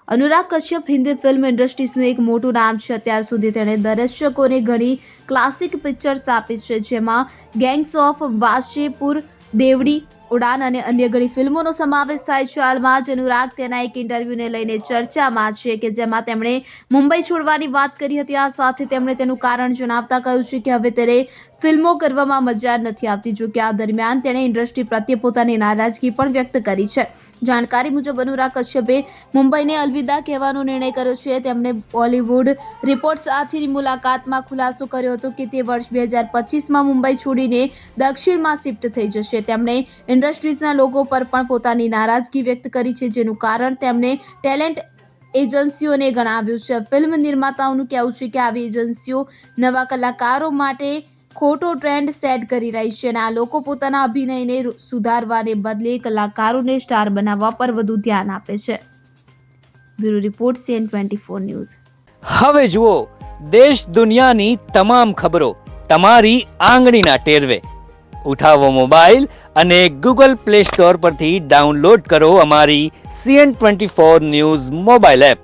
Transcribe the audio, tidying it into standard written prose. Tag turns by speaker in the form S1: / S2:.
S1: Anurag Kashyap Hindi film इंडस्ट्रीजનું એક મોટું નામ છે। અત્યાર સુધી તેણે દર્શકોને ઘણી ક્લાસિક પિક્ચર્સ આપી છે, જેમાં ગેંગ્સ ઓફ વાસેપુર, દેવડી, ઉડાન અને અન્ય ઘણી ફિલ્મોનો સમાવેશ થાય છે। હાલમાં જ અનુરાગ તેના એક ઇન્ટરવ્યુને લઈને ચર્ચામાં છે કે જેમાં તેમણે મુંબઈ છોડવાની વાત કરી હતી। આ સાથે તેમણે તેનું કારણ જણાવતા કહ્યું છે કે હવે તેને ફિલ્મો કરવામાં મજા નથી આવતી। જો કે આ દરમિયાન તેણે ઇન્ડસ્ટ્રી પ્રત્યે પોતાની નારાજગી પણ વ્યક્ત કરી છે। જાણકારી મુજબ અનુરાગ કશ્યપે મુંબઈને અલવિદા કહેવાનો નિર્ણય કર્યો છે। તેમણે બોલિવૂડ રિપોર્ટ સાથેની મુલાકાતમાં ખુલાસો કર્યો હતો કે તે વર્ષ 2025માં મુંબઈ છોડીને દક્ષિણમાં શિફ્ટ થઈ જશે। તેમણે ઇન્ડસ્ટ્રીઝના લોકો પર પણ પોતાની નારાજગી વ્યક્ત કરી છે, જેનું કારણ તેમણે ટેલેન્ટ એજન્સીઓને ગણાવ્યું છે। ફિલ્મ નિર્માતાઓનું કહેવું છે કે આવી એજન્સીઓ નવા કલાકારો માટે ખોટો ટ્રેન્ડ સેટ કરી રહી છે અને આ લોકો પોતાના અભિનયને સુધારવાને બદલે કલાકારોને સ્ટાર બનાવવા પર વધુ ધ્યાન આપે છે। Bureau report CN24 news.
S2: હવે જુઓ દેશ દુનિયાની તમામ ખબરો તમારી આંગળીના ટેરવે। ઉઠાવો મોબાઈલ અને ગૂગલ પ્લે સ્ટોર પરથી ડાઉનલોડ કરો અમારી CN24 ન્યૂઝ મોબાઈલ એપ।